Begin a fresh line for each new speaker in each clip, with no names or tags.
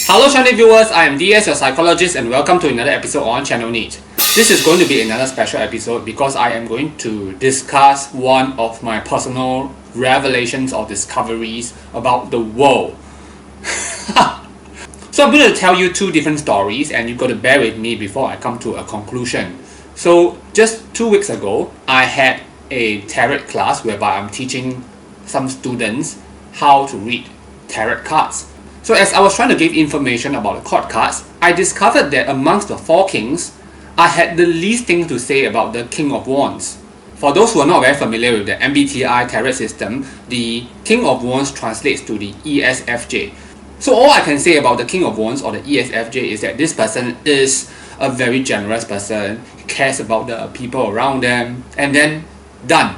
Hello channel viewers, I am DS, your psychologist, and welcome to another episode on channel NITT. This is going to be another special episode because I am going to discuss one of my personal revelations or discoveries about the world. So I'm going to tell you two different stories and you've got to bear with me before I come to a conclusion. So just 2 weeks ago, I had a tarot class whereby I'm teaching some students how to read tarot cards. So as I was trying to give information about the court cards, I discovered that amongst the 4 kings, I had the least thing to say about the King of Wands. For those who are not very familiar with the MBTI tarot system, the King of Wands translates to the ESFJ. So all I can say about the King of Wands or the ESFJ is that this person is a very generous person, cares about the people around them, and then done.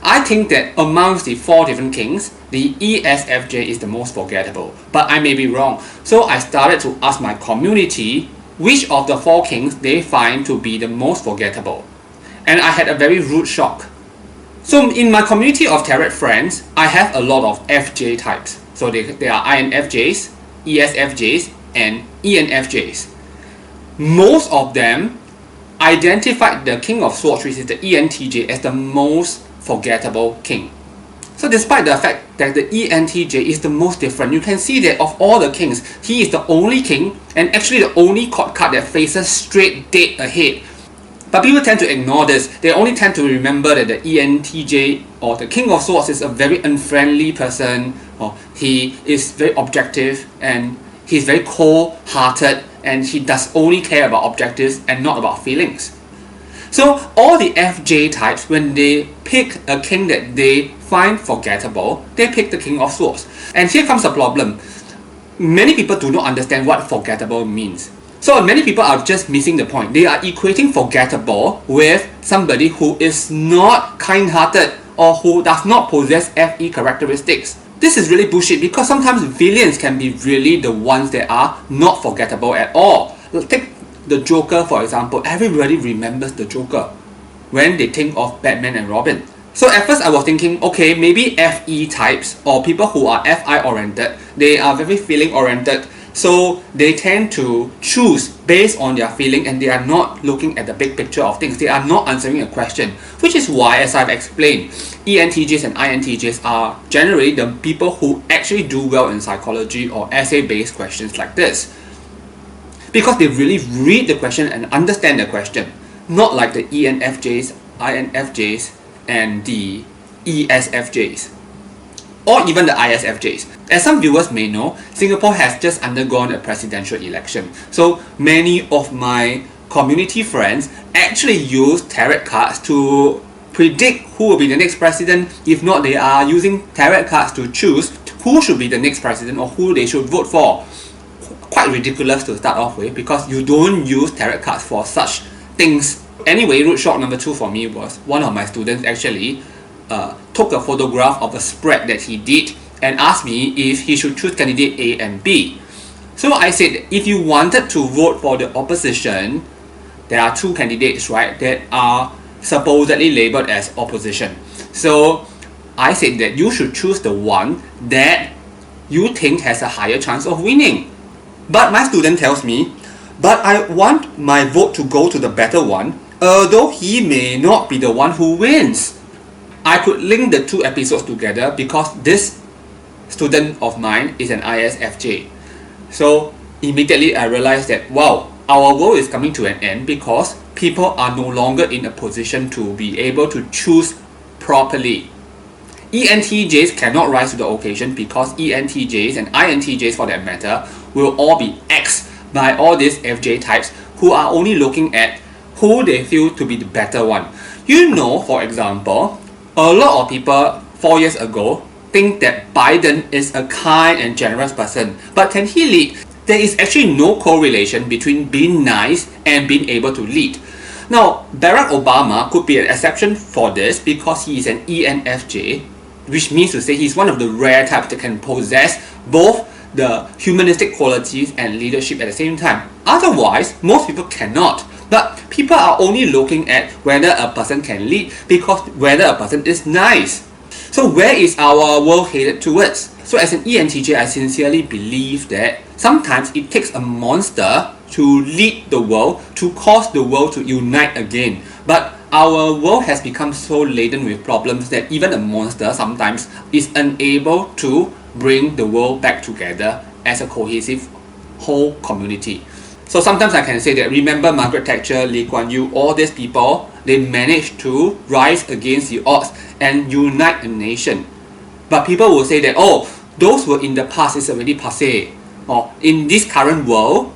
I think that amongst the 4 different kings, the ESFJ is the most forgettable, but I may be wrong. So I started to ask my community which of the 4 kings they find to be the most forgettable. And I had a very rude shock. So in my community of tarot friends, I have a lot of FJ types. So they are INFJs, ESFJs, and ENFJs. Most of them identified the King of Swords, which is the ENTJ, as the most forgettable king. So despite the fact that the ENTJ is the most different, you can see that of all the kings, he is the only king and actually the only court card that faces straight dead ahead. But people tend to ignore this. They only tend to remember that the ENTJ or the King of Swords is a very unfriendly person, or he is very objective and he's very cold-hearted and he does only care about objectives and not about feelings. So all the FJ types, when they pick a king that they find forgettable, they pick the King of Swords. And here comes the problem. Many people do not understand what forgettable means. So many people are just missing the point. They are equating forgettable with somebody who is not kind-hearted or who does not possess FE characteristics. This is really bullshit because sometimes villains can be really the ones that are not forgettable at all. Take the Joker for example. Everybody remembers the Joker when they think of Batman and Robin. So at first I was thinking, okay, maybe FE types or people who are FI oriented, they are very feeling oriented. So they tend to choose based on their feeling and they are not looking at the big picture of things. They are not answering a question. Which is why, as I've explained, ENTJs and INTJs are generally the people who actually do well in psychology or essay-based questions like this. Because they really read the question and understand the question. Not like the ENFJs, INFJs, and the ESFJs. Or even the ISFJs. As some viewers may know, Singapore has just undergone a presidential election. So many of my community friends actually use tarot cards to predict who will be the next president. If not, they are using tarot cards to choose who should be the next president or who they should vote for. Quite ridiculous to start off with because you don't use tarot cards for such things. Anyway, rude shock number 2 for me was one of my students actually took a photograph of a spread that he did and asked me if he should choose candidate A and B. So I said, if you wanted to vote for the opposition, there are 2 candidates, right, that are supposedly labeled as opposition. So I said that you should choose the one that you think has a higher chance of winning. But my student tells me, but I want my vote to go to the better one, although he may not be the one who wins. I could link the 2 episodes together because this student of mine is an ISFJ. So immediately I realized that wow, our world is coming to an end because people are no longer in a position to be able to choose properly. ENTJs cannot rise to the occasion because ENTJs and INTJs for that matter will all be axed by all these FJ types who are only looking at who they feel to be the better one. You know, for example, a lot of people 4 years ago think that Biden is a kind and generous person, but can he lead? There is actually no correlation between being nice and being able to lead. Now, Barack Obama could be an exception for this because he is an ENFJ, which means to say he's one of the rare types that can possess both the humanistic qualities and leadership at the same time. Otherwise, most people cannot. But people are only looking at whether a person can lead because whether a person is nice. So where is our world headed towards? So as an ENTJ, I sincerely believe that sometimes it takes a monster to lead the world, to cause the world to unite again. But our world has become so laden with problems that even a monster sometimes is unable to bring the world back together as a cohesive whole community. So sometimes I can say that, remember Margaret Thatcher, Lee Kuan Yew, all these people, they managed to rise against the odds and unite a nation. But people will say that, oh, those were in the past, it's already passé. Or in this current world,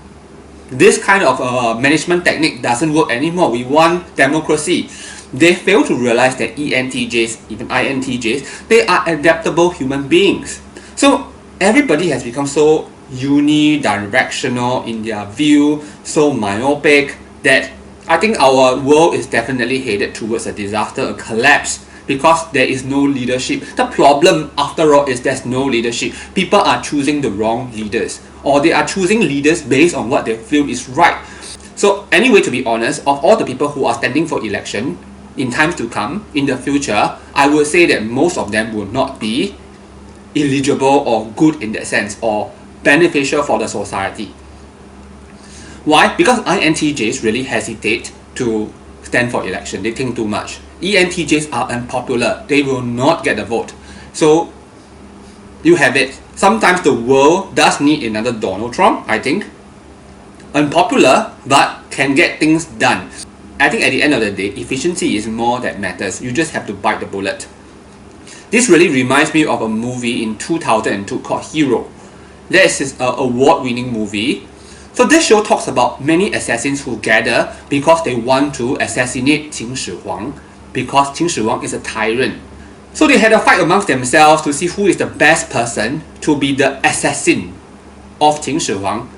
this kind of management technique doesn't work anymore. We want democracy. They fail to realize that ENTJs, even INTJs, they are adaptable human beings. So everybody has become so unidirectional in their view, so myopic, that I think our world is definitely headed towards a disaster, a collapse, because there is no leadership. The problem, after all, is there's no leadership. People are choosing the wrong leaders, or they are choosing leaders based on what they feel is right. So anyway, to be honest, of all the people who are standing for election in times to come, in the future, I would say that most of them will not be eligible or good in that sense, or beneficial for the society. Why? Because INTJs really hesitate to stand for election. They think too much. ENTJs are unpopular. They will not get the vote. So you have it. Sometimes the world does need another Donald Trump, I think. Unpopular, but can get things done. I think at the end of the day, efficiency is more that matters. You just have to bite the bullet. This really reminds me of a movie in 2002 called Hero. This is an award-winning movie. So this show talks about many assassins who gather because they want to assassinate Qin Shi Huang, because Qin Shi Huang is a tyrant. So they had a fight amongst themselves to see who is the best person to be the assassin of Qin Shi Huang.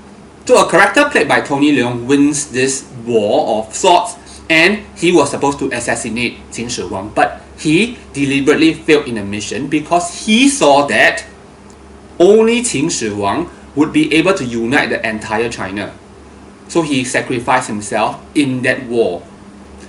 So a character played by Tony Leung wins this war of sorts, and he was supposed to assassinate Qin Shi Huang, but he deliberately failed in a mission because he saw that only Qin Shi Huang would be able to unite the entire China. So he sacrificed himself in that war.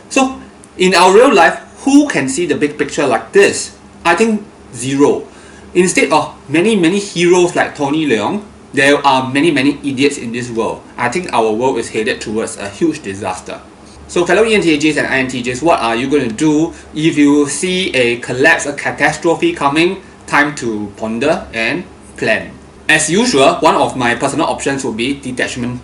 So in our real life, who can see the big picture like this? I think zero. Instead of many heroes like Tony Leung, there are many idiots in this world. I think our world is headed towards a huge disaster. So fellow ENTJs and INTJs, what are you going to do if you see a collapse, a catastrophe coming? Time to ponder and plan. As usual, one of my personal options would be detachment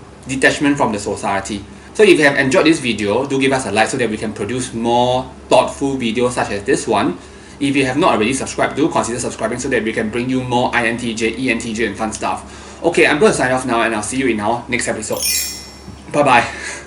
from the society. So if you have enjoyed this video, do give us a like so that we can produce more thoughtful videos such as this one. If you have not already subscribed, do consider subscribing so that we can bring you more INTJ, ENTJ and fun stuff. Okay, I'm going to sign off now, and I'll see you in our next episode. Bye bye.